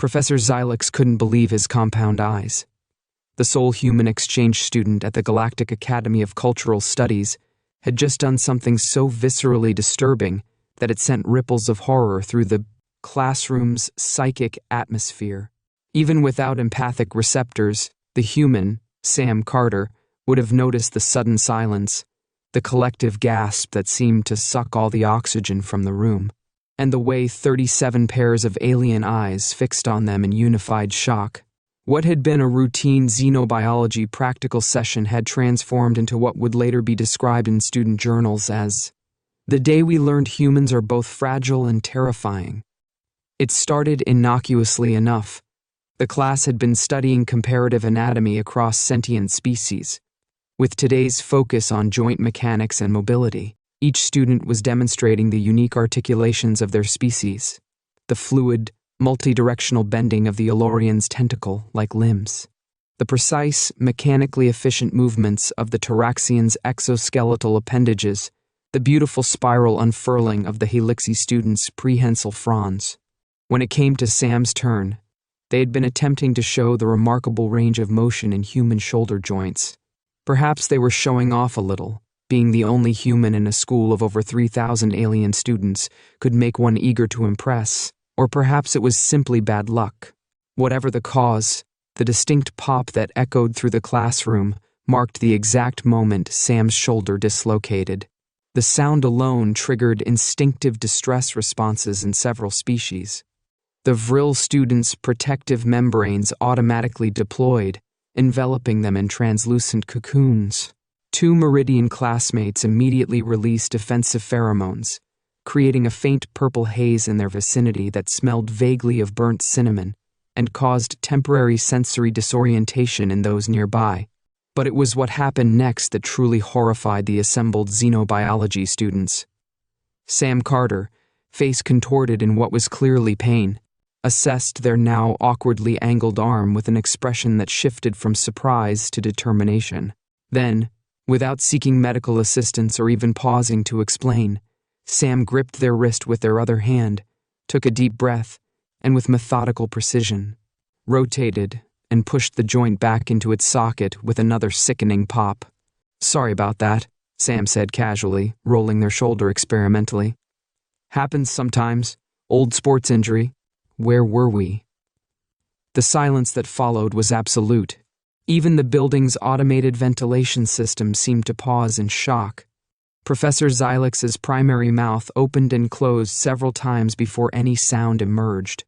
Professor Xylix couldn't believe his compound eyes. The sole human exchange student at the Galactic Academy of Cultural Studies had just done something so viscerally disturbing that it sent ripples of horror through the classroom's psychic atmosphere. Even without empathic receptors, the human, Sam Carter, would have noticed the sudden silence, the collective gasp that seemed to suck all the oxygen from the room, and the way 37 pairs of alien eyes fixed on them in unified shock. What had been a routine xenobiology practical session had transformed into what would later be described in student journals as the day we learned humans are both fragile and terrifying. It started innocuously enough. The class had been studying comparative anatomy across sentient species. With today's focus on joint mechanics and mobility, each student was demonstrating the unique articulations of their species, the fluid, multidirectional bending of the Elorian's tentacle-like limbs, the precise, mechanically efficient movements of the Taraxian's exoskeletal appendages, the beautiful spiral unfurling of the Helixi students' prehensile fronds. When it came to Sam's turn, they had been attempting to show the remarkable range of motion in human shoulder joints. Perhaps they were showing off a little. Being the only human in a school of over 3,000 alien students could make one eager to impress, or perhaps it was simply bad luck. Whatever the cause, the distinct pop that echoed through the classroom marked the exact moment Sam's shoulder dislocated. The sound alone triggered instinctive distress responses in several species. The Vril students' protective membranes automatically deployed, enveloping them in translucent cocoons. 2 Meridian classmates immediately released defensive pheromones, creating a faint purple haze in their vicinity that smelled vaguely of burnt cinnamon and caused temporary sensory disorientation in those nearby. But it was what happened next that truly horrified the assembled xenobiology students. Sam Carter, face contorted in what was clearly pain, assessed their now awkwardly angled arm with an expression that shifted from surprise to determination. Then, without seeking medical assistance or even pausing to explain, Sam gripped their wrist with their other hand, took a deep breath, and with methodical precision, rotated and pushed the joint back into its socket with another sickening pop. "Sorry about that," Sam said casually, rolling their shoulder experimentally. "Happens sometimes. Old sports injury. Where were we?" The silence that followed was absolute. Even the building's automated ventilation system seemed to pause in shock. Professor Xylix's primary mouth opened and closed several times before any sound emerged.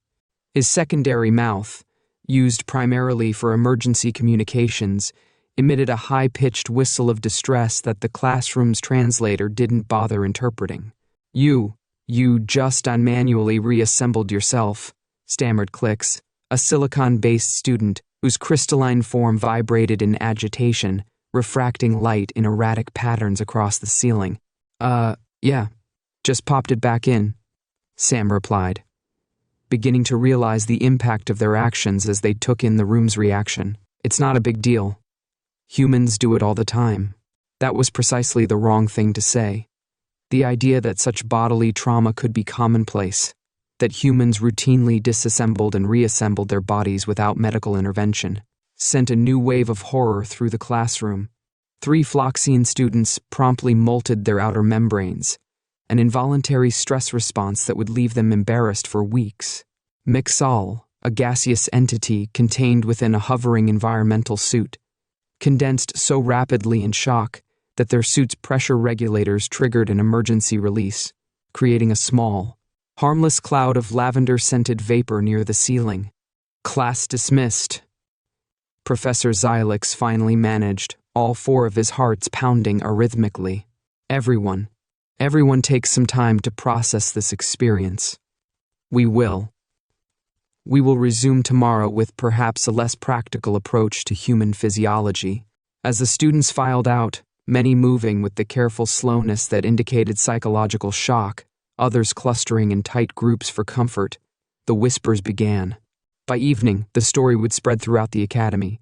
His secondary mouth, used primarily for emergency communications, emitted a high-pitched whistle of distress that the classroom's translator didn't bother interpreting. You just unmanually reassembled yourself," stammered Clix, a silicon-based student whose crystalline form vibrated in agitation, refracting light in erratic patterns across the ceiling. Yeah, just popped it back in," Sam replied, beginning to realize the impact of their actions as they took in the room's reaction. "It's not a big deal. Humans do it all the time." That was precisely the wrong thing to say. The idea that such bodily trauma could be commonplace, that humans routinely disassembled and reassembled their bodies without medical intervention, sent a new wave of horror through the classroom. 3 Floxian students promptly molted their outer membranes, an involuntary stress response that would leave them embarrassed for weeks. Mixal, a gaseous entity contained within a hovering environmental suit, condensed so rapidly in shock that their suit's pressure regulators triggered an emergency release, creating a small, harmless cloud of lavender-scented vapor near the ceiling. "Class dismissed." Professor Xylix finally managed, all 4 of his hearts pounding arrhythmically. Everyone takes some time to process this experience. We will resume tomorrow with perhaps a less practical approach to human physiology." As the students filed out, many moving with the careful slowness that indicated psychological shock, others clustering in tight groups for comfort, the whispers began. By evening, the story would spread throughout the academy,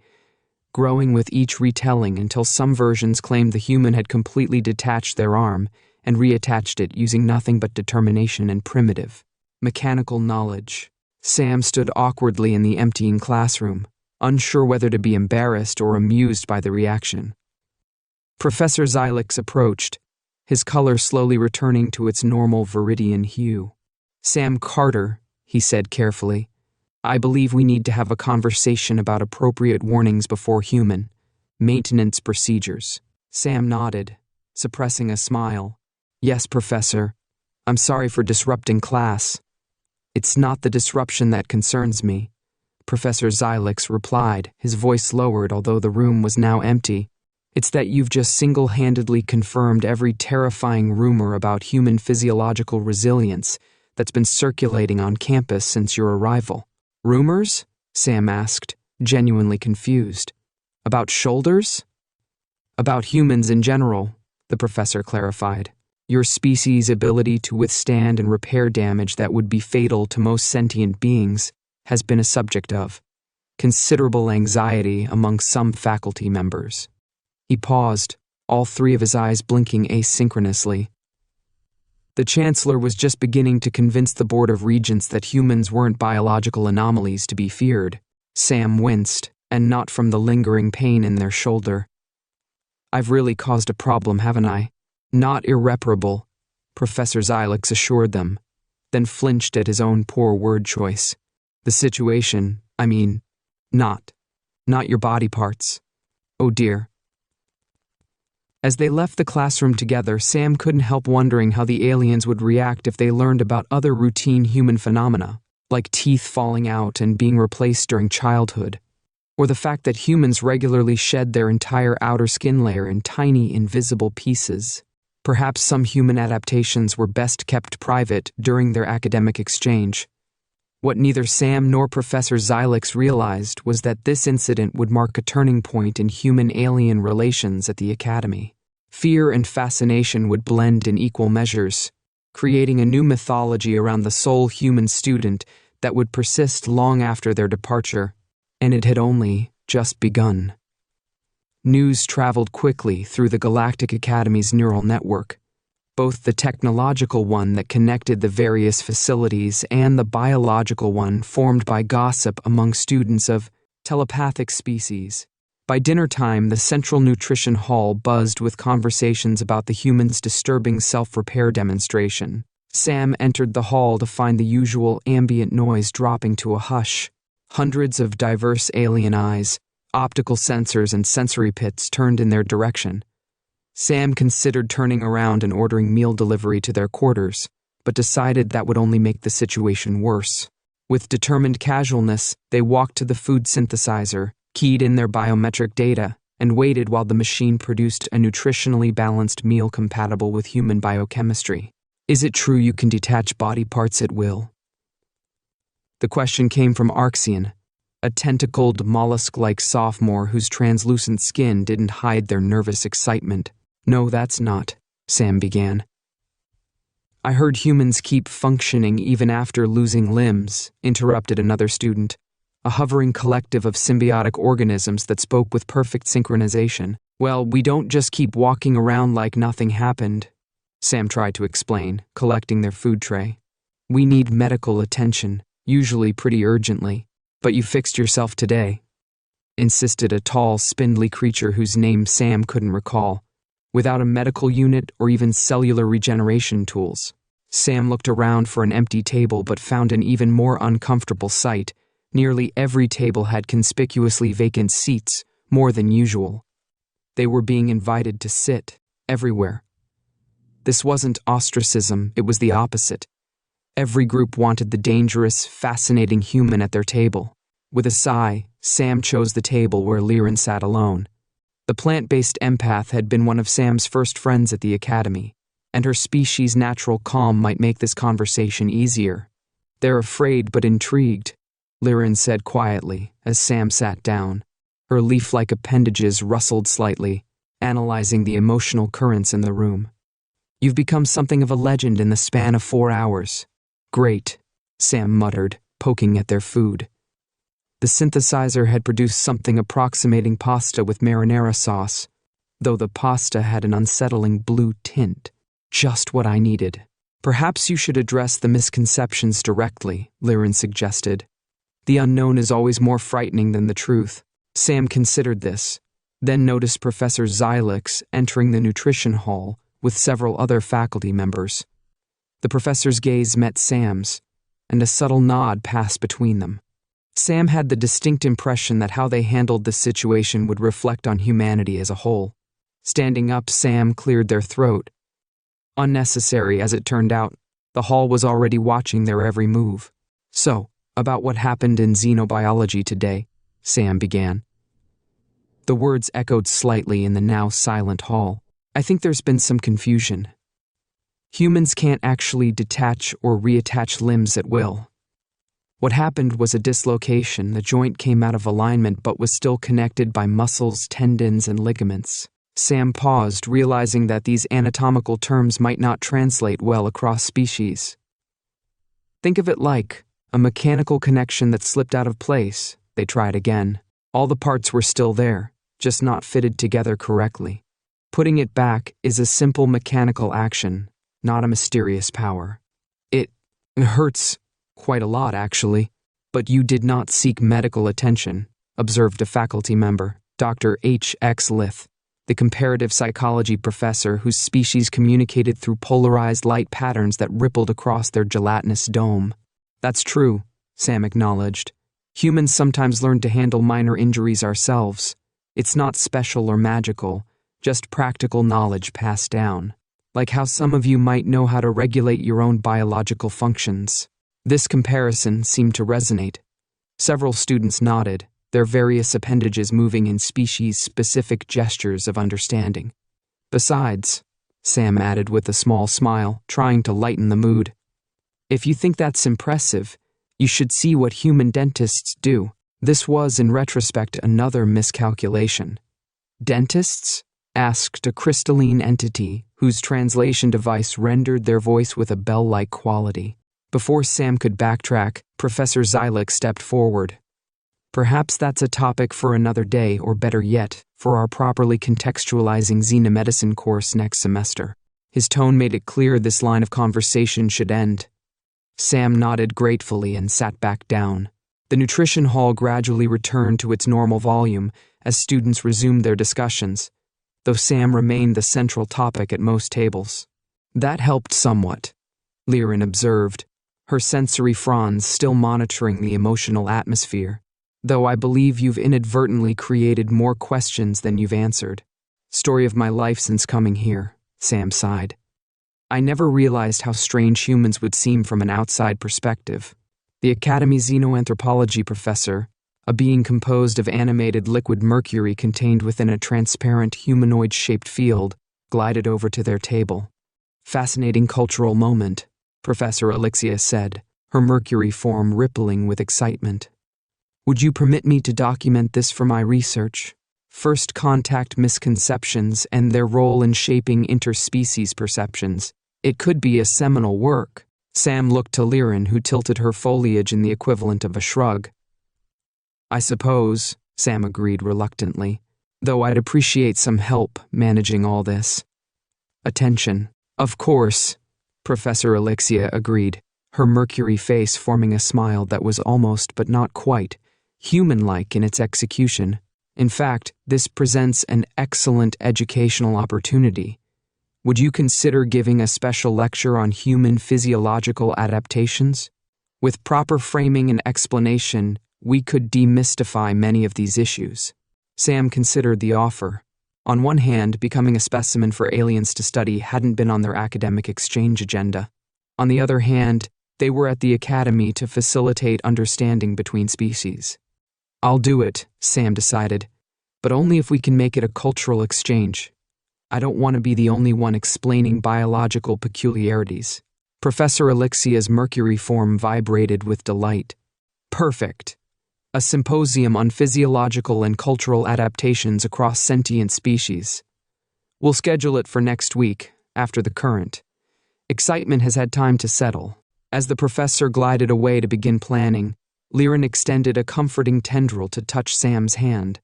growing with each retelling until some versions claimed the human had completely detached their arm and reattached it using nothing but determination and primitive, mechanical knowledge. Sam stood awkwardly in the emptying classroom, unsure whether to be embarrassed or amused by the reaction. Professor Xylix approached, his color slowly returning to its normal viridian hue. "Sam Carter," he said carefully, "I believe we need to have a conversation about appropriate warnings before human maintenance procedures." Sam nodded, suppressing a smile. "Yes, Professor. I'm sorry for disrupting class." "It's not the disruption that concerns me," Professor Xylix replied, his voice lowered although the room was now empty. "It's that you've just single-handedly confirmed every terrifying rumor about human physiological resilience that's been circulating on campus since your arrival." "Rumors?" Sam asked, genuinely confused. "About shoulders?" "About humans in general," the professor clarified. "Your species' ability to withstand and repair damage that would be fatal to most sentient beings has been a subject of considerable anxiety among some faculty members." He paused, all three of his eyes blinking asynchronously. The Chancellor was just beginning to convince the Board of Regents that humans weren't biological anomalies to be feared. Sam winced, and not from the lingering pain in their shoulder. "I've really caused a problem, haven't I?" "Not irreparable," Professor Xylix assured them, then flinched at his own poor word choice. "The situation, I mean, not your body parts. Oh dear." As they left the classroom together, Sam couldn't help wondering how the aliens would react if they learned about other routine human phenomena, like teeth falling out and being replaced during childhood, or the fact that humans regularly shed their entire outer skin layer in tiny, invisible pieces. Perhaps some human adaptations were best kept private during their academic exchange. What neither Sam nor Professor Xylix realized was that this incident would mark a turning point in human-alien relations at the Academy. Fear and fascination would blend in equal measures, creating a new mythology around the sole human student that would persist long after their departure, and it had only just begun. News traveled quickly through the Galactic Academy's neural network, both the technological one that connected the various facilities and the biological one formed by gossip among students of telepathic species. By dinner time, the central nutrition hall buzzed with conversations about the humans' disturbing self-repair demonstration. Sam entered the hall to find the usual ambient noise dropping to a hush. Hundreds of diverse alien eyes, optical sensors, and sensory pits turned in their direction. Sam considered turning around and ordering meal delivery to their quarters, but decided that would only make the situation worse. With determined casualness, they walked to the food synthesizer, keyed in their biometric data, and waited while the machine produced a nutritionally balanced meal compatible with human biochemistry. "Is it true you can detach body parts at will?" The question came from Arxian, a tentacled, mollusk-like sophomore whose translucent skin didn't hide their nervous excitement. "No, that's not," Sam began. "I heard humans keep functioning even after losing limbs," interrupted another student, a hovering collective of symbiotic organisms that spoke with perfect synchronization. "Well, we don't just keep walking around like nothing happened," Sam tried to explain, collecting their food tray. "We need medical attention, usually pretty urgently. But you fixed yourself today," insisted a tall, spindly creature whose name Sam couldn't recall, without a medical unit or even cellular regeneration tools. Sam looked around for an empty table but found an even more uncomfortable sight. Nearly every table had conspicuously vacant seats, more than usual. They were being invited to sit, everywhere. This wasn't ostracism, it was the opposite. Every group wanted the dangerous, fascinating human at their table. With a sigh, Sam chose the table where Liren sat alone. The plant-based empath had been one of Sam's first friends at the Academy, and her species' natural calm might make this conversation easier. "They're afraid but intrigued," Liren said quietly as Sam sat down. Her leaf-like appendages rustled slightly, analyzing the emotional currents in the room. "You've become something of a legend in the span of 4 hours." "Great," Sam muttered, poking at their food. The synthesizer had produced something approximating pasta with marinara sauce, though the pasta had an unsettling blue tint. "Just what I needed," Perhaps you should address the misconceptions directly, Liren suggested. The unknown is always more frightening than the truth. Sam considered this, then noticed Professor Xylix entering the nutrition hall with several other faculty members. The professor's gaze met Sam's, and a subtle nod passed between them. Sam had the distinct impression that how they handled the situation would reflect on humanity as a whole. Standing up, Sam cleared their throat. Unnecessary, as it turned out. The hall was already watching their every move. So, about what happened in xenobiology today, Sam began. The words echoed slightly in the now silent hall. I think there's been some confusion. Humans can't actually detach or reattach limbs at will. What happened was a dislocation. The joint came out of alignment but was still connected by muscles, tendons, and ligaments. Sam paused, realizing that these anatomical terms might not translate well across species. Think of it like a mechanical connection that slipped out of place. They tried again. All the parts were still there, just not fitted together correctly. Putting it back is a simple mechanical action, not a mysterious power. It hurts quite a lot, actually. But you did not seek medical attention, observed a faculty member, Dr. H.X. Lith, the comparative psychology professor whose species communicated through polarized light patterns that rippled across their gelatinous dome. That's true, Sam acknowledged. Humans sometimes learn to handle minor injuries ourselves. It's not special or magical, just practical knowledge passed down. Like how some of you might know how to regulate your own biological functions. This comparison seemed to resonate. Several students nodded, their various appendages moving in species-specific gestures of understanding. Besides, Sam added with a small smile, trying to lighten the mood, if you think that's impressive, you should see what human dentists do. This was, in retrospect, another miscalculation. Dentists? Asked a crystalline entity whose translation device rendered their voice with a bell-like quality. Before Sam could backtrack, Professor Xylix stepped forward. Perhaps that's a topic for another day, or better yet, for our properly contextualizing xenomedicine course next semester. His tone made it clear this line of conversation should end. Sam nodded gratefully and sat back down. The nutrition hall gradually returned to its normal volume as students resumed their discussions, though Sam remained the central topic at most tables. That helped somewhat, Liren observed, her sensory fronds still monitoring the emotional atmosphere. Though I believe you've inadvertently created more questions than you've answered. Story of my life since coming here, Sam sighed. I never realized how strange humans would seem from an outside perspective. The Academy's xenoanthropology professor, a being composed of animated liquid mercury contained within a transparent humanoid-shaped field, glided over to their table. Fascinating cultural moment, Professor Alexia said, her mercury form rippling with excitement. Would you permit me to document this for my research? First contact misconceptions and their role in shaping interspecies perceptions. It could be a seminal work. Sam looked to Liren, who tilted her foliage in the equivalent of a shrug. I suppose, Sam agreed reluctantly, though I'd appreciate some help managing all this. Attention. Of course, Professor Alexia agreed, her mercury face forming a smile that was almost but not quite human-like in its execution. In fact, this presents an excellent educational opportunity. Would you consider giving a special lecture on human physiological adaptations? With proper framing and explanation, we could demystify many of these issues. Sam considered the offer. On one hand, becoming a specimen for aliens to study hadn't been on their academic exchange agenda. On the other hand, they were at the Academy to facilitate understanding between species. I'll do it, Sam decided, but only if we can make it a cultural exchange. I don't want to be the only one explaining biological peculiarities. Professor Alexia's mercury form vibrated with delight. Perfect. A symposium on physiological and cultural adaptations across sentient species. We'll schedule it for next week, after the current. Excitement has had time to settle. As the professor glided away to begin planning, Liren extended a comforting tendril to touch Sam's hand.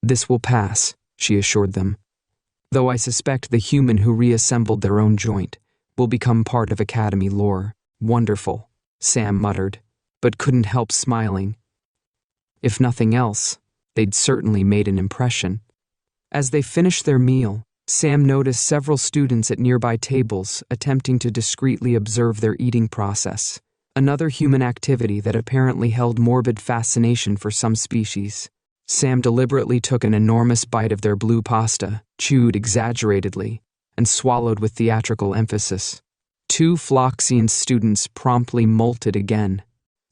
This will pass, she assured them. Though I suspect the human who reassembled their own joint will become part of Academy lore. Wonderful, Sam muttered, but couldn't help smiling. If nothing else, they'd certainly made an impression. As they finished their meal, Sam noticed several students at nearby tables attempting to discreetly observe their eating process, another human activity that apparently held morbid fascination for some species. Sam deliberately took an enormous bite of their blue pasta, chewed exaggeratedly, and swallowed with theatrical emphasis. 2 Floxian students promptly molted again.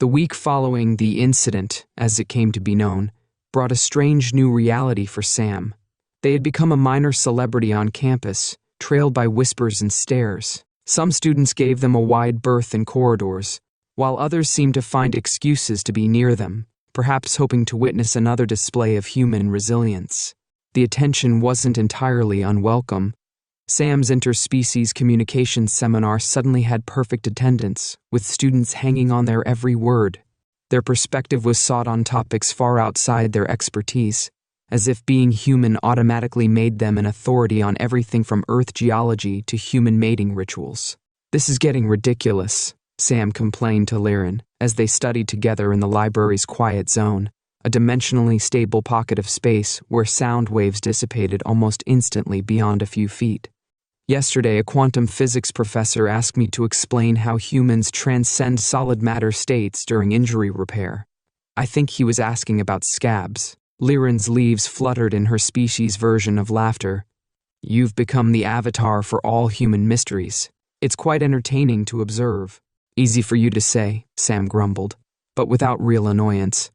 The week following the incident, as it came to be known, brought a strange new reality for Sam. They had become a minor celebrity on campus, trailed by whispers and stares. Some students gave them a wide berth in corridors, while others seemed to find excuses to be near them, perhaps hoping to witness another display of human resilience. The attention wasn't entirely unwelcome. Sam's interspecies communication seminar suddenly had perfect attendance, with students hanging on their every word. Their perspective was sought on topics far outside their expertise, as if being human automatically made them an authority on everything from Earth geology to human mating rituals. "This is getting ridiculous," Sam complained to Liren, as they studied together in the library's quiet zone, a dimensionally stable pocket of space where sound waves dissipated almost instantly beyond a few feet. "Yesterday, a quantum physics professor asked me to explain how humans transcend solid matter states during injury repair. I think he was asking about scabs." Liren's leaves fluttered in her species' version of laughter. "You've become the avatar for all human mysteries. It's quite entertaining to observe." "Easy for you to say," Sam grumbled, but without real annoyance.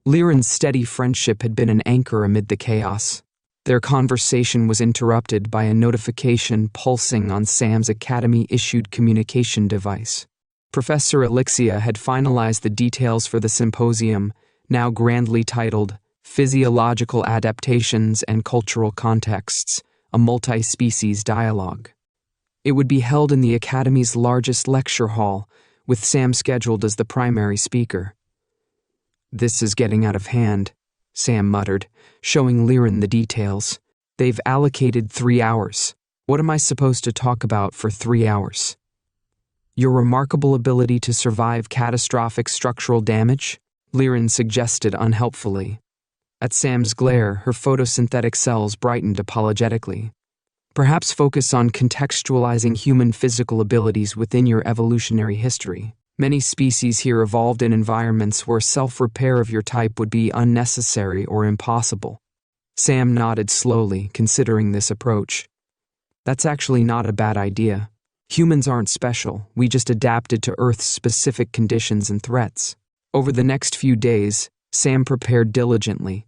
Liren's steady friendship had been an anchor amid the chaos. Their conversation was interrupted by a notification pulsing on Sam's Academy-issued communication device. Professor Elixia had finalized the details for the symposium, now grandly titled Physiological Adaptations and Cultural Contexts, a Multi-Species Dialogue. It would be held in the Academy's largest lecture hall, with Sam scheduled as the primary speaker. "This is getting out of hand," Sam muttered, showing Liren the details. "They've allocated 3 hours. What am I supposed to talk about for 3 hours?" "Your remarkable ability to survive catastrophic structural damage?" Liren suggested unhelpfully. At Sam's glare, her photosynthetic cells brightened apologetically. "Perhaps focus on contextualizing human physical abilities within your evolutionary history. Many species here evolved in environments where self-repair of your type would be unnecessary or impossible." Sam nodded slowly, considering this approach. "That's actually not a bad idea. Humans aren't special, we just adapted to Earth's specific conditions and threats." Over the next few days, Sam prepared diligently,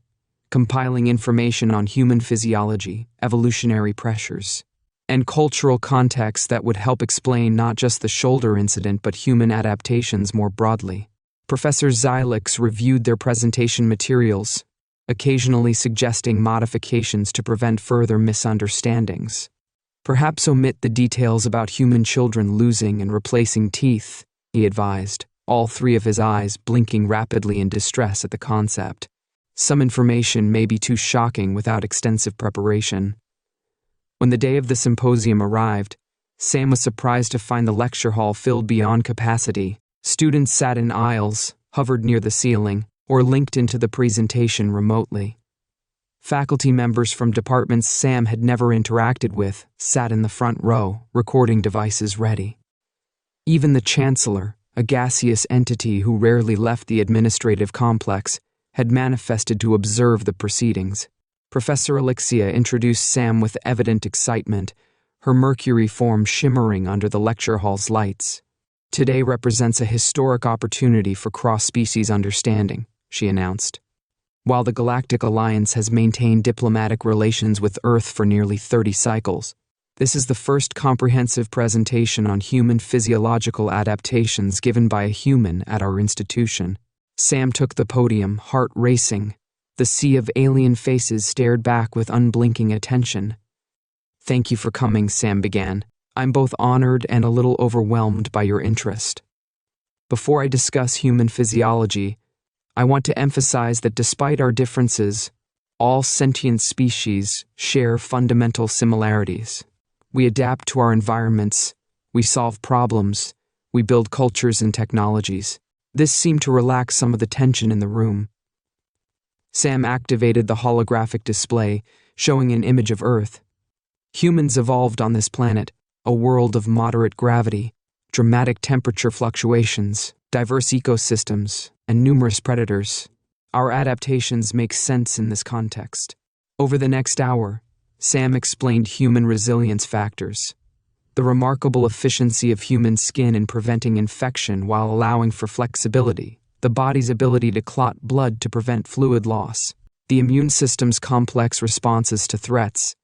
compiling information on human physiology, evolutionary pressures, and cultural contexts that would help explain not just the shoulder incident but human adaptations more broadly. Professor Xylix reviewed their presentation materials, occasionally suggesting modifications to prevent further misunderstandings. "Perhaps omit the details about human children losing and replacing teeth," he advised, all 3 of his eyes blinking rapidly in distress at the concept. "Some information may be too shocking without extensive preparation." When the day of the symposium arrived, Sam was surprised to find the lecture hall filled beyond capacity. Students sat in aisles, hovered near the ceiling, or linked into the presentation remotely. Faculty members from departments Sam had never interacted with sat in the front row, recording devices ready. Even the chancellor, a gaseous entity who rarely left the administrative complex, had manifested to observe the proceedings. Professor Elixia introduced Sam with evident excitement, her mercury form shimmering under the lecture hall's lights. "Today represents a historic opportunity for cross-species understanding," she announced. "While the Galactic Alliance has maintained diplomatic relations with Earth for nearly 30 cycles, this is the first comprehensive presentation on human physiological adaptations given by a human at our institution." Sam took the podium, heart racing. The sea of alien faces stared back with unblinking attention. "Thank you for coming," Sam began. "I'm both honored and a little overwhelmed by your interest. Before I discuss human physiology, I want to emphasize that despite our differences, all sentient species share fundamental similarities. We adapt to our environments, we solve problems, we build cultures and technologies. This seemed to relax some of the tension in the room. Sam activated the holographic display, showing an image of Earth. Humans evolved on this planet, a world of moderate gravity, dramatic temperature fluctuations, diverse ecosystems, and numerous predators. Our adaptations make sense in this context. Over the next hour, Sam explained human resilience factors, the remarkable efficiency of human skin in preventing infection while allowing for flexibility, the body's ability to clot blood to prevent fluid loss, the immune system's complex responses to threats,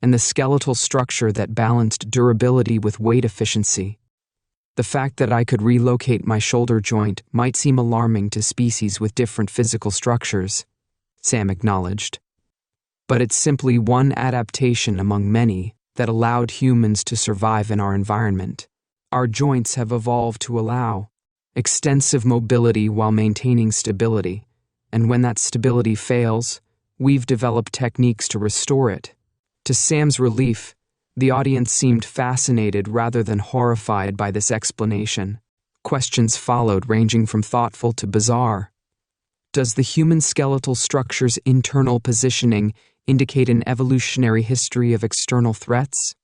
and the skeletal structure that balanced durability with weight efficiency. The fact that I could relocate my shoulder joint might seem alarming to species with different physical structures, Sam acknowledged. But it's simply one adaptation among many that allowed humans to survive in our environment. Our joints have evolved to allow extensive mobility while maintaining stability, and when that stability fails, we've developed techniques to restore it. To Sam's relief, the audience seemed fascinated rather than horrified by this explanation. Questions followed, ranging from thoughtful to bizarre. Does the human skeletal structure's internal positioning indicate an evolutionary history of external threats?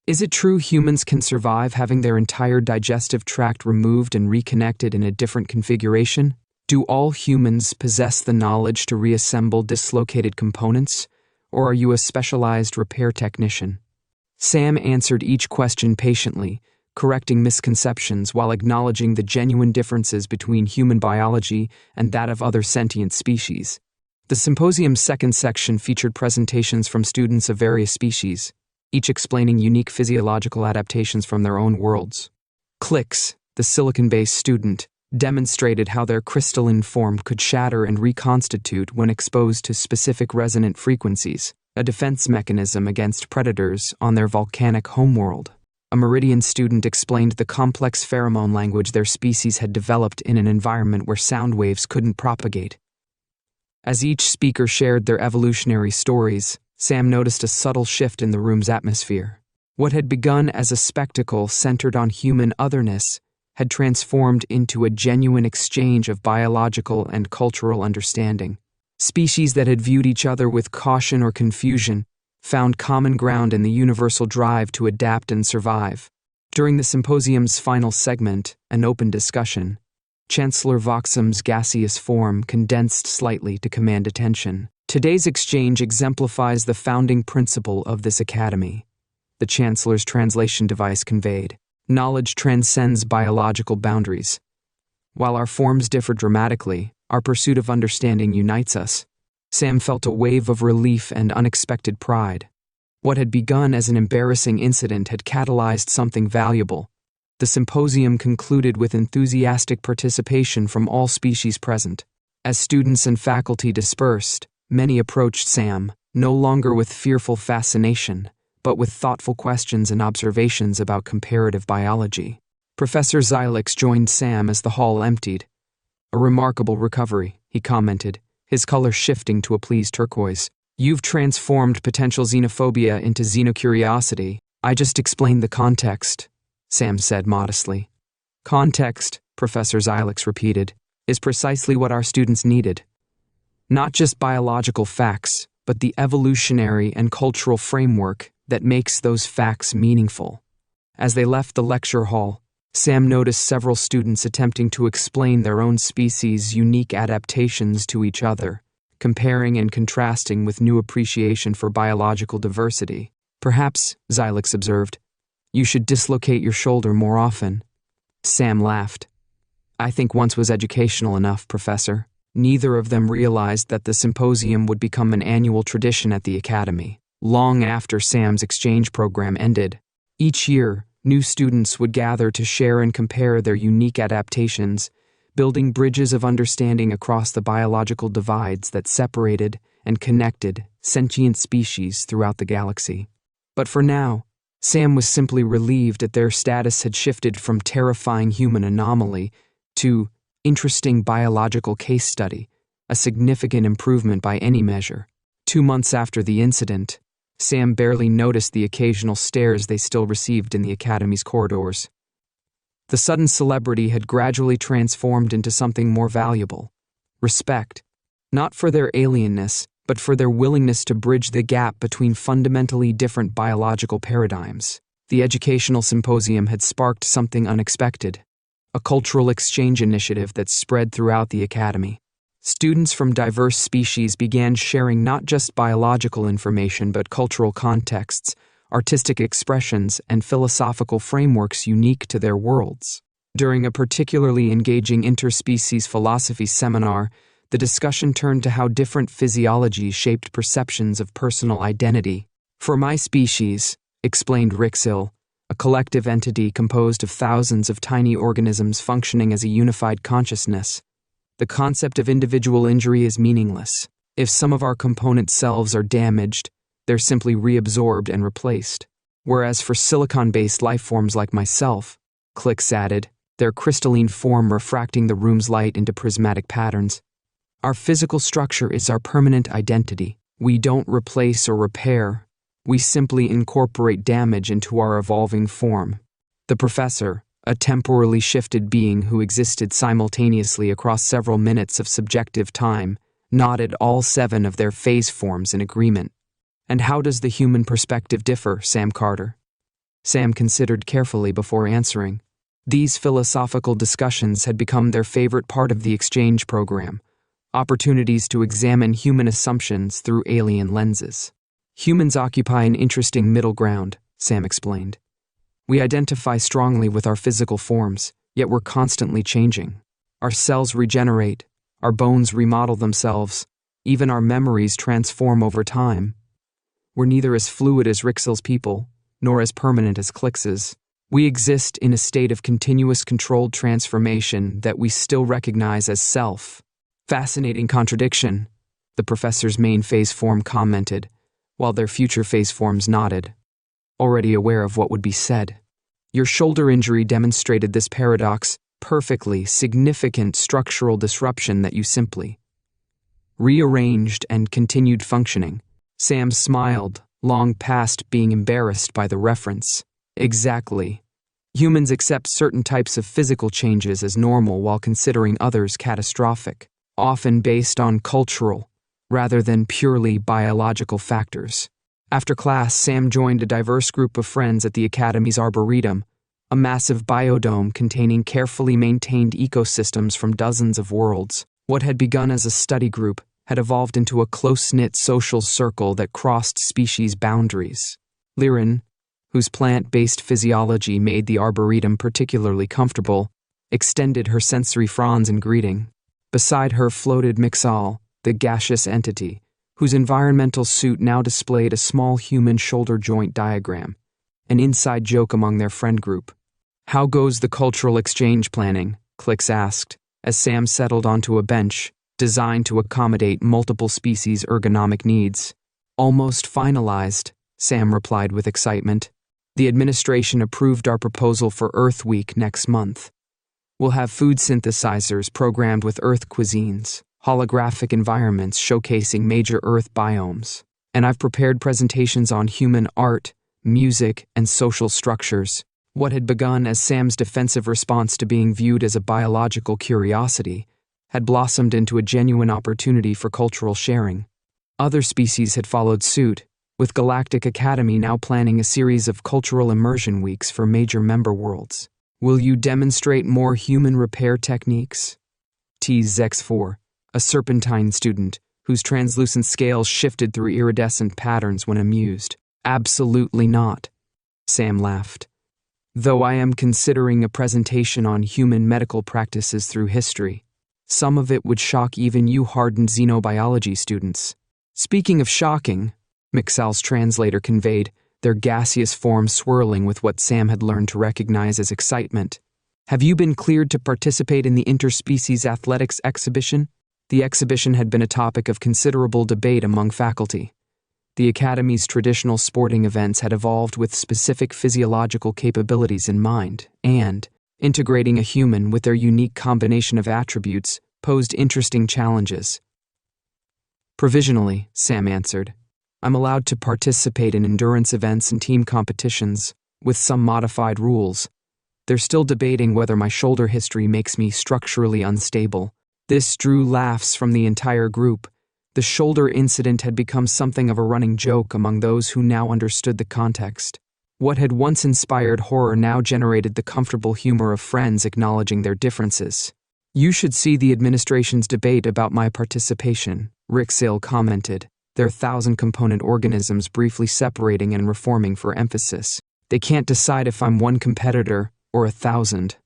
Is it true humans can survive having their entire digestive tract removed and reconnected in a different configuration? Do all humans possess the knowledge to reassemble dislocated components, or are you a specialized repair technician? Sam answered each question patiently, correcting misconceptions while acknowledging the genuine differences between human biology and that of other sentient species. The symposium's second section featured presentations from students of various species, each explaining unique physiological adaptations from their own worlds. Clicks, the silicon-based student, demonstrated how their crystalline form could shatter and reconstitute when exposed to specific resonant frequencies, a defense mechanism against predators on their volcanic homeworld. A Meridian student explained the complex pheromone language their species had developed in an environment where sound waves couldn't propagate. As each speaker shared their evolutionary stories, Sam noticed a subtle shift in the room's atmosphere. What had begun as a spectacle centered on human otherness had transformed into a genuine exchange of biological and cultural understanding. Species that had viewed each other with caution or confusion found common ground in the universal drive to adapt and survive. During the symposium's final segment, an open discussion, Chancellor Voxham's gaseous form condensed slightly to command attention. Today's exchange exemplifies the founding principle of this academy. The Chancellor's translation device conveyed, knowledge transcends biological boundaries. While our forms differ dramatically, our pursuit of understanding unites us. Sam felt a wave of relief and unexpected pride. What had begun as an embarrassing incident had catalyzed something valuable. The symposium concluded with enthusiastic participation from all species present. As students and faculty dispersed, many approached Sam, no longer with fearful fascination, but with thoughtful questions and observations about comparative biology. Professor Xylix joined Sam as the hall emptied. "A remarkable recovery," he commented, his color shifting to a pleased turquoise. "You've transformed potential xenophobia into xenocuriosity. I just explained the context," Sam said modestly. "Context," Professor Xylix repeated, "is precisely what our students needed. Not just biological facts, but the evolutionary and cultural framework that makes those facts meaningful." As they left the lecture hall, Sam noticed several students attempting to explain their own species' unique adaptations to each other, comparing and contrasting with new appreciation for biological diversity. "Perhaps," Xylix observed, "you should dislocate your shoulder more often." Sam laughed. "I think once was educational enough, Professor." Neither of them realized that the symposium would become an annual tradition at the academy, long after Sam's exchange program ended. Each year, new students would gather to share and compare their unique adaptations, building bridges of understanding across the biological divides that separated and connected sentient species throughout the galaxy. But for now, Sam was simply relieved that their status had shifted from terrifying human anomaly to interesting biological case study, a significant improvement by any measure. 2 months after the incident, Sam barely noticed the occasional stares they still received in the academy's corridors. The sudden celebrity had gradually transformed into something more valuable: respect, not for their alienness, but for their willingness to bridge the gap between fundamentally different biological paradigms. The educational symposium had sparked something unexpected: a cultural exchange initiative that spread throughout the academy. Students from diverse species began sharing not just biological information but cultural contexts, artistic expressions, and philosophical frameworks unique to their worlds. During a particularly engaging interspecies philosophy seminar, the discussion turned to how different physiologies shaped perceptions of personal identity. "For my species," explained Rixil, a collective entity composed of thousands of tiny organisms functioning as a unified consciousness, "the concept of individual injury is meaningless. If some of our component selves are damaged, they're simply reabsorbed and replaced. Whereas for silicon-based lifeforms like myself," Clix added, their crystalline form refracting the room's light into prismatic patterns, "our physical structure is our permanent identity. We don't replace or repair. We simply incorporate damage into our evolving form." The professor, a temporally shifted being who existed simultaneously across several minutes of subjective time, nodded all 7 of their phase forms in agreement. "And how does the human perspective differ, Sam Carter?" Sam considered carefully before answering. These philosophical discussions had become their favorite part of the exchange program, opportunities to examine human assumptions through alien lenses. "Humans occupy an interesting middle ground," Sam explained. "We identify strongly with our physical forms, yet we're constantly changing. Our cells regenerate, our bones remodel themselves, even our memories transform over time. We're neither as fluid as Rixil's people, nor as permanent as Clix's. We exist in a state of continuous controlled transformation that we still recognize as self." "Fascinating contradiction," the professor's main phase form commented, while their future phase forms nodded, already aware of what would be said. "Your shoulder injury demonstrated this paradox perfectly: significant structural disruption that you simply rearranged and continued functioning." Sam smiled, long past being embarrassed by the reference. "Exactly. Humans accept certain types of physical changes as normal while considering others catastrophic, often based on cultural, rather than purely biological factors." After class, Sam joined a diverse group of friends at the Academy's Arboretum, a massive biodome containing carefully maintained ecosystems from dozens of worlds. What had begun as a study group had evolved into a close-knit social circle that crossed species boundaries. Liren, whose plant-based physiology made the Arboretum particularly comfortable, extended her sensory fronds in greeting. Beside her floated Mixal, the gaseous entity, whose environmental suit now displayed a small human shoulder joint diagram, an inside joke among their friend group. "How goes the cultural exchange planning?" Clix asked, as Sam settled onto a bench, designed to accommodate multiple species' ergonomic needs. "Almost finalized," Sam replied with excitement. "The administration approved our proposal for Earth Week next month. We'll have food synthesizers programmed with Earth cuisines, holographic environments showcasing major Earth biomes, and I've prepared presentations on human art, music, and social structures." What had begun as Sam's defensive response to being viewed as a biological curiosity had blossomed into a genuine opportunity for cultural sharing. Other species had followed suit, with Galactic Academy now planning a series of cultural immersion weeks for major member worlds. "Will you demonstrate more human repair techniques?" teased Zex4, a serpentine student whose translucent scales shifted through iridescent patterns when amused. "Absolutely not," Sam laughed. "Though I am considering a presentation on human medical practices through history. Some of it would shock even you hardened xenobiology students." "Speaking of shocking," Mixal's translator conveyed, their gaseous form swirling with what Sam had learned to recognize as excitement, "have you been cleared to participate in the interspecies athletics exhibition?" The exhibition had been a topic of considerable debate among faculty. The Academy's traditional sporting events had evolved with specific physiological capabilities in mind, and integrating a human with their unique combination of attributes posed interesting challenges. "Provisionally," Sam answered. I'm allowed to participate in endurance events and team competitions, with some modified rules. They're still debating whether my shoulder history makes me structurally unstable. This drew laughs from the entire group. The shoulder incident had become something of a running joke among those who now understood the context. What had once inspired horror now generated the comfortable humor of friends acknowledging their differences. You should see the administration's debate about my participation, Rick Sale commented, their 1,000-component organisms briefly separating and reforming for emphasis. They can't decide if I'm one competitor or 1,000.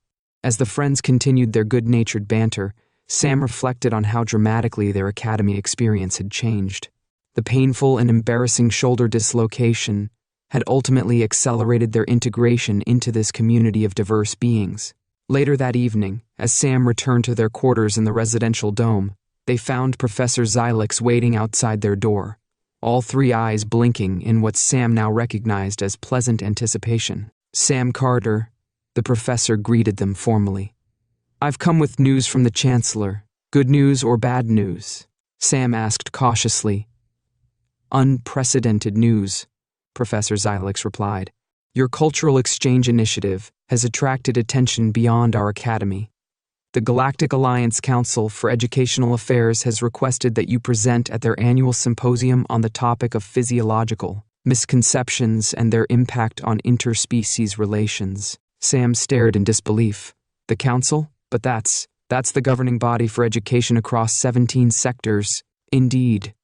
As the friends continued their good-natured banter, Sam reflected on how dramatically their academy experience had changed. The painful and embarrassing shoulder dislocation had ultimately accelerated their integration into this community of diverse beings. Later that evening, as Sam returned to their quarters in the residential dome, they found Professor Xylix waiting outside their door, all three eyes blinking in what Sam now recognized as pleasant anticipation. "Sam Carter," the professor greeted them formally. "I've come with news from the Chancellor. Good news or bad news?" Sam asked cautiously. "Unprecedented news," Professor Xylix replied. "Your cultural exchange initiative has attracted attention beyond our academy. The Galactic Alliance Council for Educational Affairs has requested that you present at their annual symposium on the topic of physiological misconceptions and their impact on interspecies relations." Sam stared in disbelief. "The council? But that's the governing body for education across 17 sectors." "Indeed,"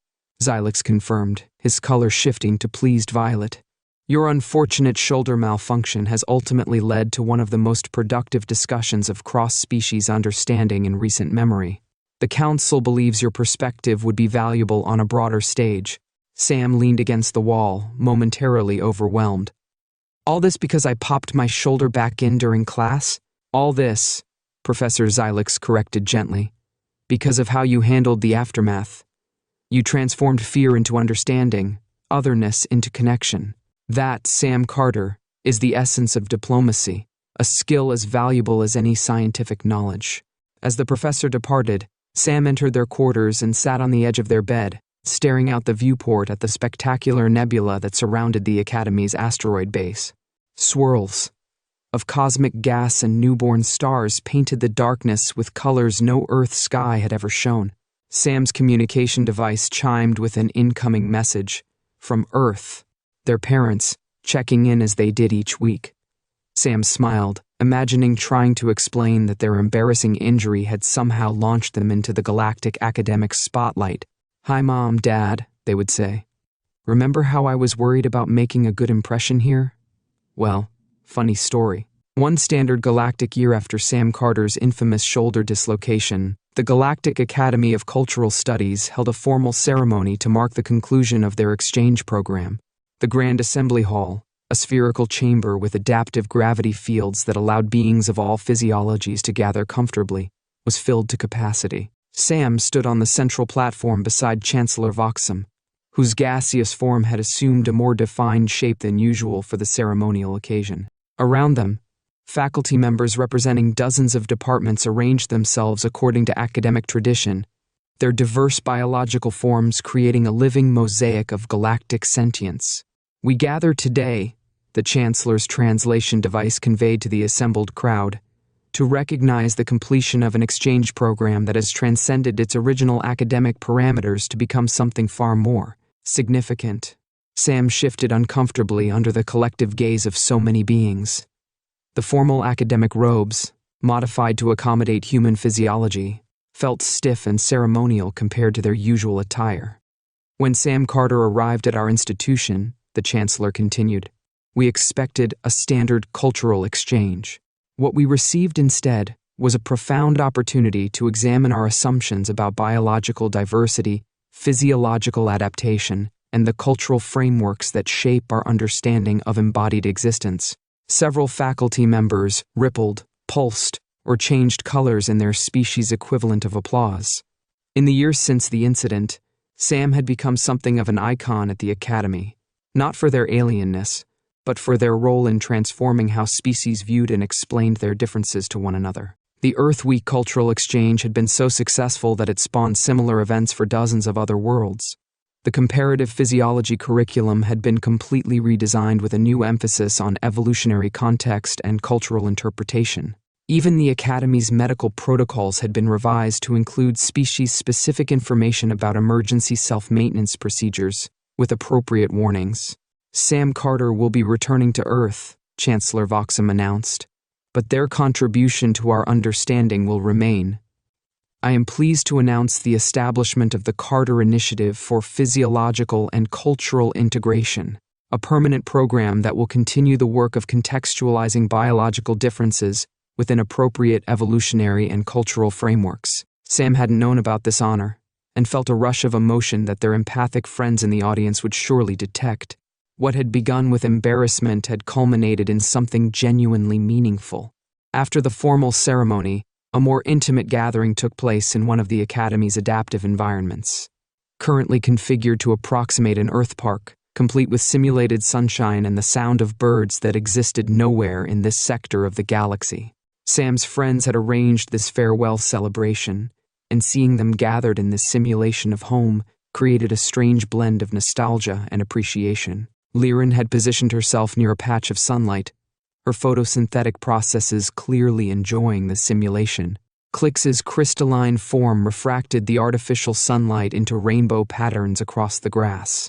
Xylix confirmed, his color shifting to pleased violet. "Your unfortunate shoulder malfunction has ultimately led to one of the most productive discussions of cross-species understanding in recent memory. The council believes your perspective would be valuable on a broader stage." Sam leaned against the wall, momentarily overwhelmed. "All this because I popped my shoulder back in during class? All this," Professor Xylix corrected gently, "because of how you handled the aftermath. You transformed fear into understanding, otherness into connection. That, Sam Carter, is the essence of diplomacy, a skill as valuable as any scientific knowledge." As the professor departed, Sam entered their quarters and sat on the edge of their bed, staring out the viewport at the spectacular nebula that surrounded the Academy's asteroid base. Swirls of cosmic gas and newborn stars painted the darkness with colors no Earth sky had ever shown. Sam's communication device chimed with an incoming message from Earth, their parents, checking in as they did each week. Sam smiled, imagining trying to explain that their embarrassing injury had somehow launched them into the galactic academic spotlight. "Hi, Mom, Dad," they would say. "Remember how I was worried about making a good impression here? Well, funny story. One standard galactic year after Sam Carter's infamous shoulder dislocation, the Galactic Academy of Cultural Studies held a formal ceremony to mark the conclusion of their exchange program. The Grand Assembly Hall, a spherical chamber with adaptive gravity fields that allowed beings of all physiologies to gather comfortably, was filled to capacity. Sam stood on the central platform beside Chancellor Voxham, whose gaseous form had assumed a more defined shape than usual for the ceremonial occasion. Around them, faculty members representing dozens of departments arranged themselves according to academic tradition, their diverse biological forms creating a living mosaic of galactic sentience. "We gather today," the Chancellor's translation device conveyed to the assembled crowd, "to recognize the completion of an exchange program that has transcended its original academic parameters to become something far more significant." Sam shifted uncomfortably under the collective gaze of so many beings. The formal academic robes, modified to accommodate human physiology, felt stiff and ceremonial compared to their usual attire. "When Sam Carter arrived at our institution," the Chancellor continued, "we expected a standard cultural exchange. What we received instead was a profound opportunity to examine our assumptions about biological diversity, physiological adaptation, and the cultural frameworks that shape our understanding of embodied existence." Several faculty members rippled, pulsed, or changed colors in their species equivalent of applause. In the years since the incident, Sam had become something of an icon at the Academy, not for their alienness, but for their role in transforming how species viewed and explained their differences to one another. The Earth Week cultural exchange had been so successful that it spawned similar events for dozens of other worlds. The comparative physiology curriculum had been completely redesigned with a new emphasis on evolutionary context and cultural interpretation. Even the Academy's medical protocols had been revised to include species-specific information about emergency self-maintenance procedures, with appropriate warnings. Sam Carter will be returning to Earth, Chancellor Voxham announced, but their contribution to our understanding will remain. I am pleased to announce the establishment of the Carter Initiative for Physiological and Cultural Integration, a permanent program that will continue the work of contextualizing biological differences within appropriate evolutionary and cultural frameworks. Sam hadn't known about this honor, and felt a rush of emotion that their empathic friends in the audience would surely detect. What had begun with embarrassment had culminated in something genuinely meaningful. After the formal ceremony, a more intimate gathering took place in one of the Academy's adaptive environments. Currently configured to approximate an Earth park, complete with simulated sunshine and the sound of birds that existed nowhere in this sector of the galaxy. Sam's friends had arranged this farewell celebration, and seeing them gathered in this simulation of home created a strange blend of nostalgia and appreciation. Liren had positioned herself near a patch of sunlight, her photosynthetic processes clearly enjoying the simulation. Clix's crystalline form refracted the artificial sunlight into rainbow patterns across the grass.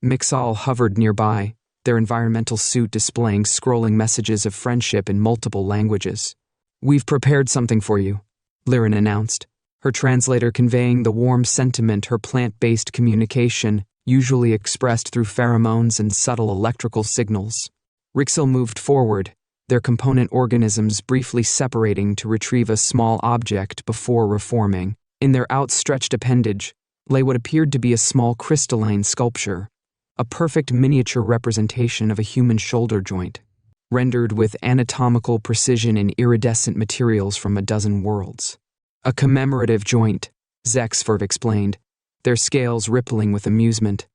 Mixal hovered nearby, their environmental suit displaying scrolling messages of friendship in multiple languages. "We've prepared something for you," Liren announced, her translator conveying the warm sentiment her plant-based communication usually expressed through pheromones and subtle electrical signals. Rixil moved forward, their component organisms briefly separating to retrieve a small object before reforming. In their outstretched appendage lay what appeared to be a small crystalline sculpture, a perfect miniature representation of a human shoulder joint, rendered with anatomical precision in iridescent materials from a dozen worlds. "A commemorative joint," Zexferv explained, their scales rippling with amusement.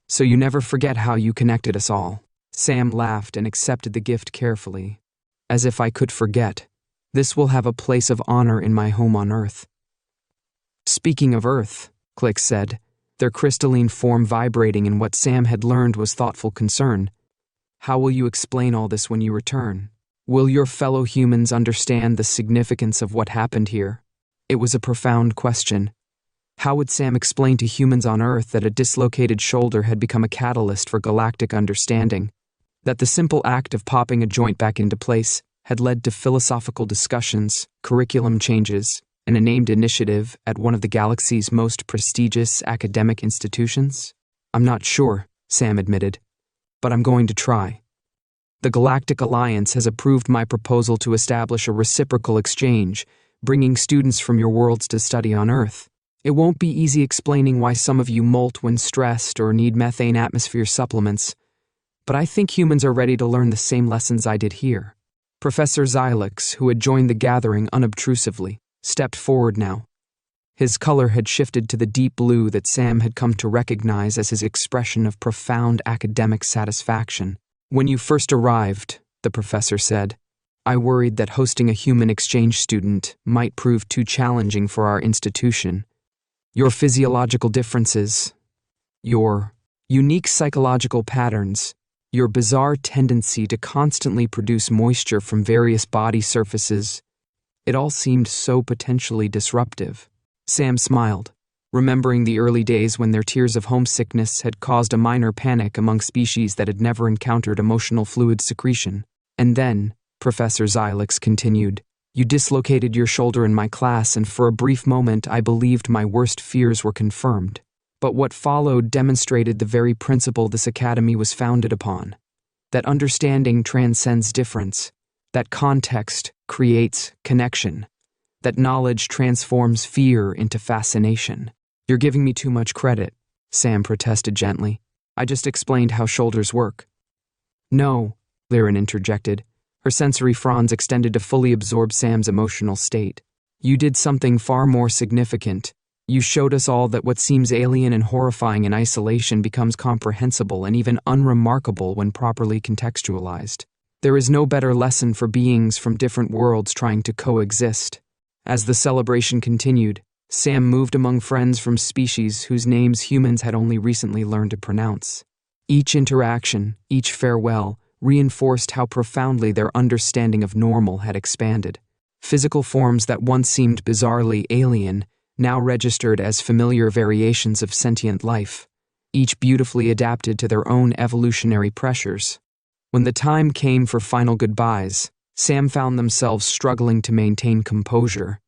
"So you never forget how you connected us all." Sam laughed and accepted the gift carefully. "As if I could forget. This will have a place of honor in my home on Earth." "Speaking of Earth," Clix said, their crystalline form vibrating in what Sam had learned was thoughtful concern. "How will you explain all this when you return? Will your fellow humans understand the significance of what happened here?" It was a profound question. How would Sam explain to humans on Earth that a dislocated shoulder had become a catalyst for galactic understanding? That the simple act of popping a joint back into place had led to philosophical discussions, curriculum changes, and a named initiative at one of the galaxy's most prestigious academic institutions? "I'm not sure," Sam admitted, "but I'm going to try. The Galactic Alliance has approved my proposal to establish a reciprocal exchange, bringing students from your worlds to study on Earth. It won't be easy explaining why some of you molt when stressed or need methane atmosphere supplements, but I think humans are ready to learn the same lessons I did here." Professor Xylix, who had joined the gathering unobtrusively, stepped forward now. His color had shifted to the deep blue that Sam had come to recognize as his expression of profound academic satisfaction. "When you first arrived," the professor said, "I worried that hosting a human exchange student might prove too challenging for our institution. Your physiological differences, your unique psychological patterns, your bizarre tendency to constantly produce moisture from various body surfaces, it all seemed so potentially disruptive." Sam smiled, remembering the early days when their tears of homesickness had caused a minor panic among species that had never encountered emotional fluid secretion. "And then," Professor Xylix continued, "you dislocated your shoulder in my class, and for a brief moment I believed my worst fears were confirmed. But what followed demonstrated the very principle this academy was founded upon, that understanding transcends difference, that context creates connection, that knowledge transforms fear into fascination." "You're giving me too much credit," Sam protested gently. "I just explained how shoulders work." "No," Liren interjected, her sensory fronds extended to fully absorb Sam's emotional state. "You did something far more significant. You showed us all that what seems alien and horrifying in isolation becomes comprehensible and even unremarkable when properly contextualized. There is no better lesson for beings from different worlds trying to coexist." As the celebration continued, Sam moved among friends from species whose names humans had only recently learned to pronounce. Each interaction, each farewell, reinforced how profoundly their understanding of normal had expanded. Physical forms that once seemed bizarrely alien now registered as familiar variations of sentient life, each beautifully adapted to their own evolutionary pressures. When the time came for final goodbyes, Sam found themselves struggling to maintain composure.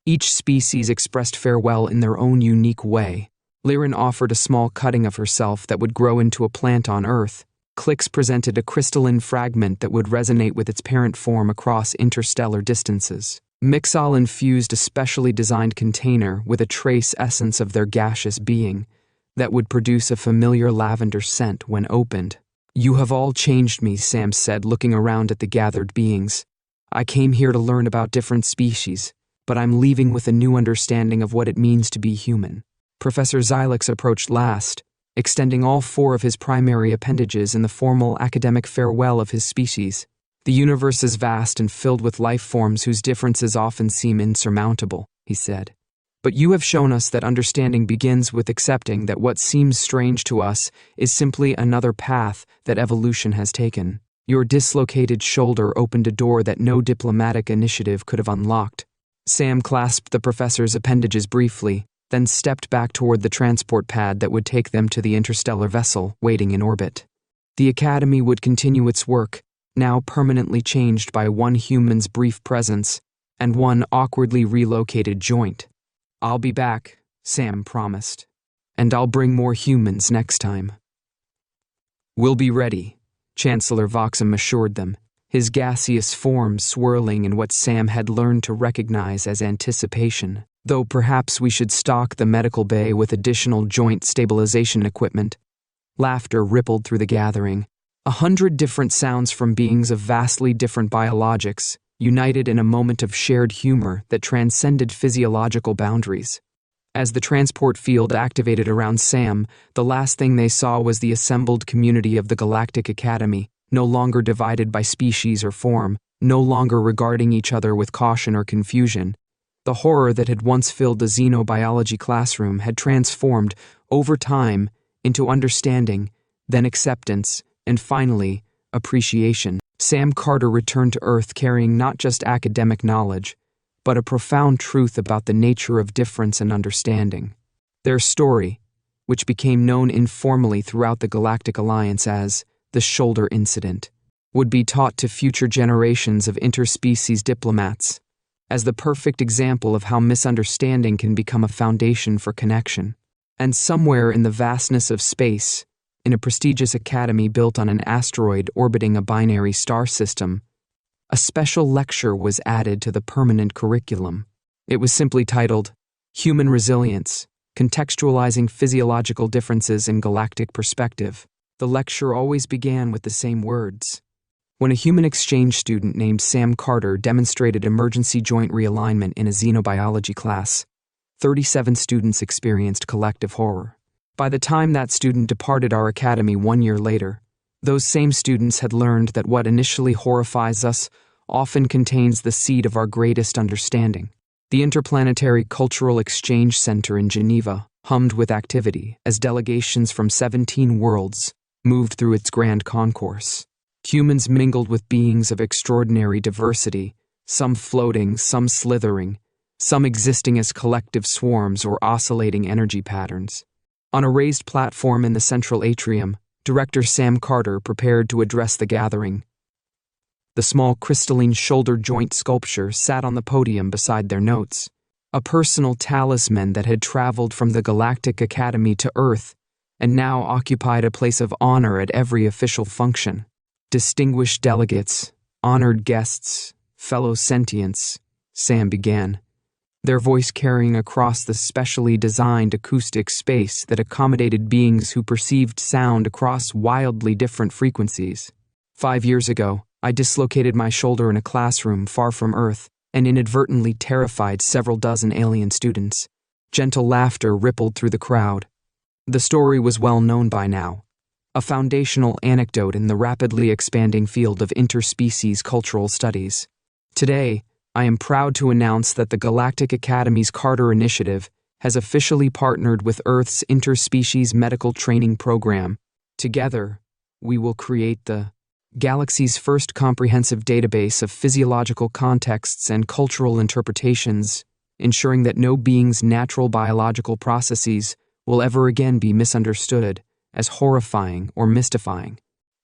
Each species expressed farewell in their own unique way. Liren offered a small cutting of herself that would grow into a plant on Earth. Clix presented a crystalline fragment that would resonate with its parent form across interstellar distances. Mixal infused a specially designed container with a trace essence of their gaseous being that would produce a familiar lavender scent when opened. "You have all changed me," Sam said, looking around at the gathered beings. "I came here to learn about different species, but I'm leaving with a new understanding of what it means to be human." Professor Xylix approached last, extending all 4 of his primary appendages in the formal academic farewell of his species. "The universe is vast and filled with life forms whose differences often seem insurmountable," he said. "But you have shown us that understanding begins with accepting that what seems strange to us is simply another path that evolution has taken." Your dislocated shoulder opened a door that no diplomatic initiative could have unlocked. Sam clasped the professor's appendages briefly, then stepped back toward the transport pad that would take them to the interstellar vessel waiting in orbit. The Academy would continue its work, now permanently changed by one human's brief presence and one awkwardly relocated joint. "I'll be back," Sam promised. "And I'll bring more humans next time." "We'll be ready," Chancellor Voxham assured them, his gaseous form swirling in what Sam had learned to recognize as anticipation. "Though perhaps we should stock the medical bay with additional joint stabilization equipment." Laughter rippled through the gathering. 100 different sounds from beings of vastly different biologics, united in a moment of shared humor that transcended physiological boundaries. As the transport field activated around Sam, the last thing they saw was the assembled community of the Galactic Academy, no longer divided by species or form, no longer regarding each other with caution or confusion. The horror that had once filled the xenobiology classroom had transformed, over time, into understanding, then acceptance, and finally, appreciation. Sam Carter returned to Earth carrying not just academic knowledge, but a profound truth about the nature of difference and understanding. Their story, which became known informally throughout the Galactic Alliance as the Shoulder Incident, would be taught to future generations of interspecies diplomats as the perfect example of how misunderstanding can become a foundation for connection. And somewhere in the vastness of space, in a prestigious academy built on an asteroid orbiting a binary star system, a special lecture was added to the permanent curriculum. It was simply titled, "Human Resilience, Contextualizing Physiological Differences in Galactic Perspective." The lecture always began with the same words. When a human exchange student named Sam Carter demonstrated emergency joint realignment in a xenobiology class, 37 students experienced collective horror. By the time that student departed our academy 1 year later, those same students had learned that what initially horrifies us often contains the seed of our greatest understanding. The Interplanetary Cultural Exchange Center in Geneva hummed with activity as delegations from 17 worlds moved through its grand concourse. Humans mingled with beings of extraordinary diversity, some floating, some slithering, some existing as collective swarms or oscillating energy patterns. On a raised platform in the central atrium, Director Sam Carter prepared to address the gathering. The small crystalline shoulder joint sculpture sat on the podium beside their notes, a personal talisman that had traveled from the Galactic Academy to Earth and now occupied a place of honor at every official function. "Distinguished delegates, honored guests, fellow sentients," Sam began, their voice carrying across the specially designed acoustic space that accommodated beings who perceived sound across wildly different frequencies. "5 years ago, I dislocated my shoulder in a classroom far from Earth and inadvertently terrified several dozen alien students." Gentle laughter rippled through the crowd. The story was well known by now, a foundational anecdote in the rapidly expanding field of interspecies cultural studies. Today, I am proud to announce that the Galactic Academy's Carter Initiative has officially partnered with Earth's Interspecies Medical Training Program. Together, we will create the galaxy's first comprehensive database of physiological contexts and cultural interpretations, ensuring that no being's natural biological processes will ever again be misunderstood as horrifying or mystifying.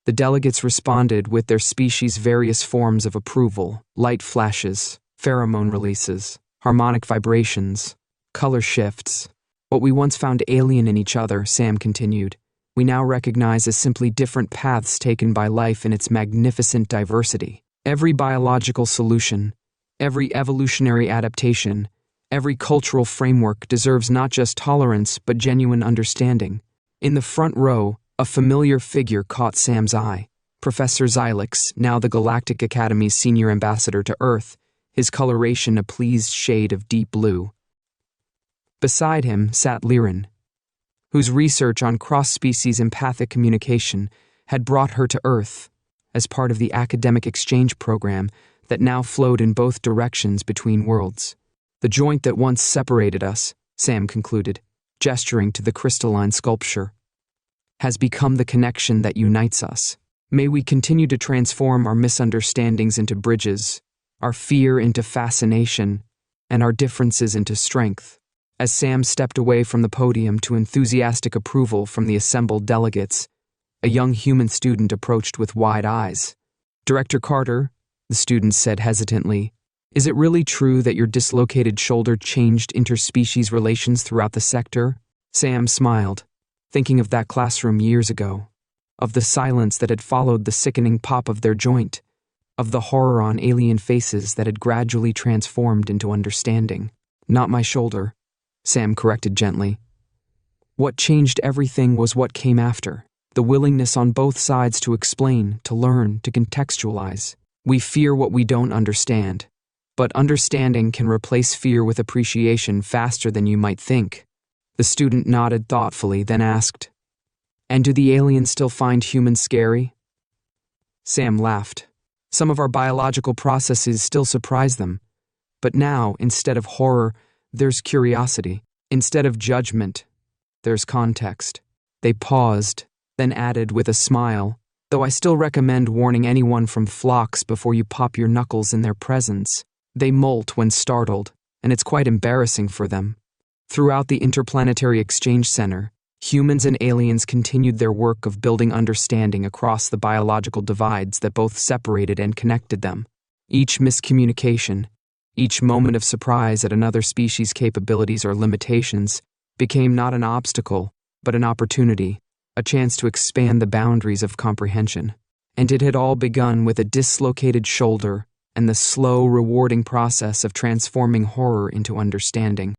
The delegates responded with their species' various forms of approval: light flashes, pheromone releases, harmonic vibrations, color shifts. What we once found alien in each other, Sam continued, we now recognize as simply different paths taken by life in its magnificent diversity. Every biological solution, every evolutionary adaptation, every cultural framework deserves not just tolerance but genuine understanding. In the front row, a familiar figure caught Sam's eye. Professor Xylix, now the Galactic Academy's senior ambassador to Earth, his coloration a pleased shade of deep blue. Beside him sat Liren, whose research on cross-species empathic communication had brought her to Earth as part of the academic exchange program that now flowed in both directions between worlds. The joint that once separated us, Sam concluded, gesturing to the crystalline sculpture, has become the connection that unites us. May we continue to transform our misunderstandings into bridges, our fear into fascination, and our differences into strength. As Sam stepped away from the podium to enthusiastic approval from the assembled delegates, a young human student approached with wide eyes. Director Carter, the student said hesitantly, is it really true that your dislocated shoulder changed interspecies relations throughout the sector? Sam smiled, thinking of that classroom years ago, of the silence that had followed the sickening pop of their joint, of the horror on alien faces that had gradually transformed into understanding. Not my shoulder, Sam corrected gently. What changed everything was what came after, the willingness on both sides to explain, to learn, to contextualize. We fear what we don't understand, but understanding can replace fear with appreciation faster than you might think. The student nodded thoughtfully, then asked, and do the aliens still find humans scary? Sam laughed. Some of our biological processes still surprise them, but now, instead of horror, there's curiosity. Instead of judgment, there's context. They paused, then added with a smile, though I still recommend warning anyone from flocks before you pop your knuckles in their presence. They molt when startled, and it's quite embarrassing for them. Throughout the Interplanetary Exchange Center, humans and aliens continued their work of building understanding across the biological divides that both separated and connected them. Each miscommunication, each moment of surprise at another species' capabilities or limitations, became not an obstacle, but an opportunity, a chance to expand the boundaries of comprehension. And it had all begun with a dislocated shoulder and the slow, rewarding process of transforming horror into understanding.